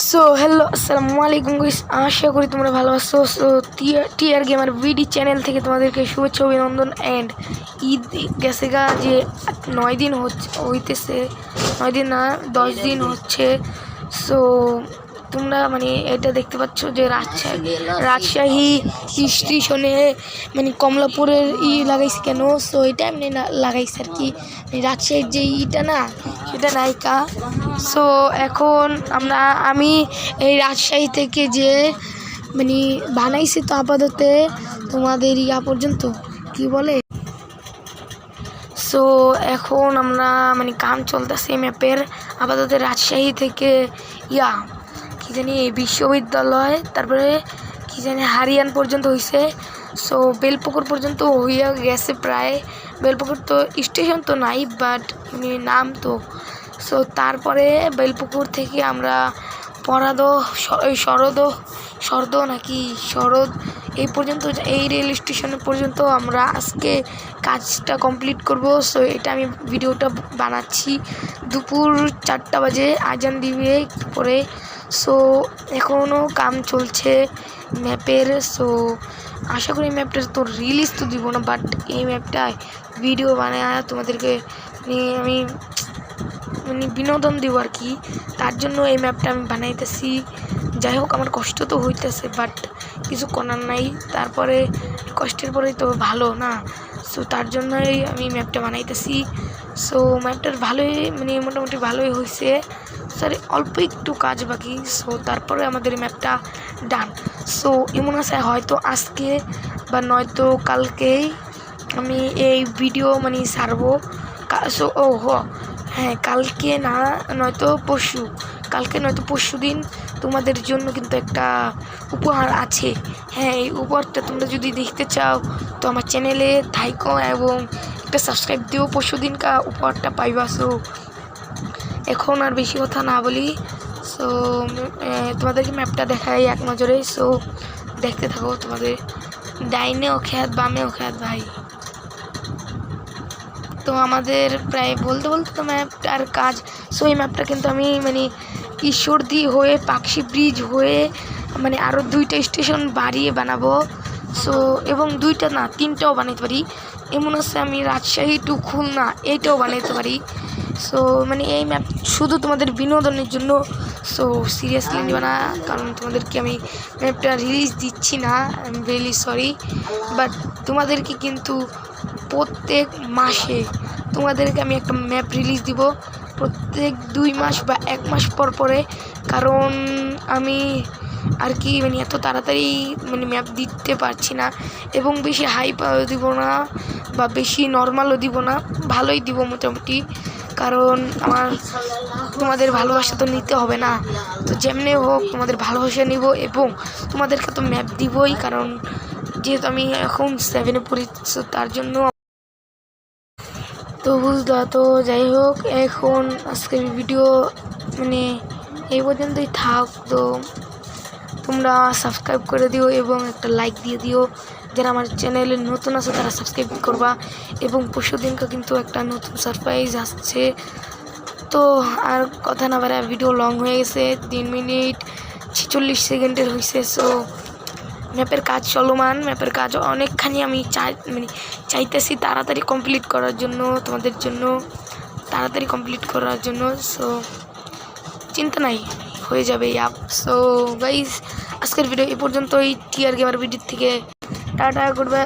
So hello আসসালামু আলাইকুম guys, আশা করি তোমরা ভালো আছো। সো টিআর গেমার ভিডি চ্যানেল থেকে তোমাদেরকে শুভেচ্ছা অভিনন্দন। অ্যান্ড ঈদ গেছে গা যে 9 দিন হইতেছে, 9 দিন না 10 দিন হচ্ছে। সো তোমরা এটা দেখতে পাচ্ছ যে রাজশাহী স্টেশনে কমলাপুরের লাগাইছে কেন। সো এটা এমনি না লাগাইছে আর কি, রাজশাহীর যে ইটা না সেটা নায়িকা। সো এখন আমি এই রাজশাহী থেকে যে বানাইছি, তো আপাতত তোমাদের পর্যন্ত কি বলে। সো এখন আমরা কাম চলতেছে ম্যাপের। আপাতত রাজশাহী থেকে কি জানি বিশ্ববিদ্যালয়, তারপরে কি জানি হারিয়ান পর্যন্ত হয়েছে। সো বেলপুকুর পর্যন্ত হইয়া গেছে প্রায়। বেলপুকুর তো স্টেশন তো নাই, বাট নাম তো। সো তারপরে বেলপুকুর থেকে আমরা শরদ এই পর্যন্ত, এই রেল স্টেশন পর্যন্ত আমরা আজকে কাজটা কমপ্লিট করব। সো এটা আমি ভিডিওটা বানাচ্ছি দুপুর 4টা বাজে, আজান দিবে পরে। সো এখনও কাম চলছে ম্যাপের। সো আশা করি ম্যাপটার তো রিলিজ তো দিব না, বাট এই ম্যাপটায় ভিডিও বানায় তোমাদেরকে আমি বিনোদন দিব আর কি। তার জন্য এই ম্যাপটা আমি বানাইতেছি। যাই হোক, আমার কষ্ট তো হইতেছে, বাট কিছু করার নাই। তারপরে কষ্টের পরেই তো ভালো না। সো তার জন্যই আমি ম্যাপটা বানাইতেছি। সো ম্যাপটার ভালোই মোটামুটি ভালোই হয়েছে। সরি, অল্প একটু কাজ বাকি। সো তারপরে আমাদের ম্যাপটা ডান। সো এমন আছে হয়তো আজকে বা নয়তো কালকেই আমি এই ভিডিও ছাড়বো। সো হ্যাঁ, কালকে না নয়তো পরশু দিন তোমাদের জন্য কিন্তু একটা উপহার আছে। হ্যাঁ, এই উপহারটা তোমরা যদি দেখতে চাও তো আমার চ্যানেলে থাইকো এবং একটা সাবস্ক্রাইব দিও। পরশু দিন উপহারটা পাইবা। সো এখন আর বেশি কথা না বলি। সো তোমাদেরকে ম্যাপটা দেখাই এক নজরে। সো দেখতে থাকো। তোমাদের ডাইনেও খেয়াত, বামেও খেয়াত ভাই। তো আমাদের প্রায় বলতে তো ম্যাপটার কাজ। সো এই ম্যাপটা কিন্তু আমি ঈশ্বরদী হয়ে পাকশি ব্রিজ হয়ে আরও 2টা স্টেশন বাড়িয়ে বানাবো। সো এবং 2টা না 3টাও বানাইতে পারি। এমন আছে আমি রাজশাহী টু খুলনা এইটাও বানাইতে পারি। সো এই ম্যাপ শুধু তোমাদের বিনোদনের জন্য। সো সিরিয়াসলি নিবা না, কারণ তোমাদেরকে আমি ম্যাপটা রিলিজ দিচ্ছি না, I am really sorry. But তোমাদেরকে কিন্তু প্রত্যেক মাসে তোমাদেরকে আমি একটা ম্যাপ রিলিজ দিব, প্রত্যেক 2 মাস বা 1 মাস পরে। কারণ আমি আর কি এত তাড়াতাড়ি ম্যাপ দিতে পারছি না, এবং বেশি হাইপও দিব না বা বেশি নর্মালও দিব না, ভালোই দিব মোটামুটি। কারণ তোমাদের ভালোবাসা তো নিতে হবে না। তো যেমনি হোক তোমাদের ভালোবাসা নিব, এবং তোমাদেরকে তো ম্যাপ দিবই, কারণ যেহেতু আমি এখন 7-এ পড়ি। তার জন্য তো বুঝলা। তো যাই হোক, এখন আজকের ভিডিও এই পর্যন্তই থাক। তো তোমরা সাবস্ক্রাইব করে দিও এবং একটা লাইক দিয়ে দিও। যারা আমার চ্যানেলে নতুন আছে তারা সাবস্ক্রাইব করবা। এবং পরশু দিনকে কিন্তু একটা নতুন সারপ্রাইজ আসছে। তো আর কথা না বাড়ায়, ভিডিও লং হয়ে গেছে, 3 মিনিট 46 সেকেন্ডের হয়েছে। সো ম্যাপের কাজ চলমান, ম্যাপের কাজ অনেকখানি আমি চাইতেছি তাড়াতাড়ি কমপ্লিট করার জন্য, তোমাদের জন্য তাড়াতাড়ি কমপ্লিট করার জন্য। সো চিন্তা নাই, হয়ে যাবে অ্যাপ। সো গাইস, আজকের ভিডিও এই পর্যন্তই। টিআর গেমার ভিডিও থেকে টাটা করবে।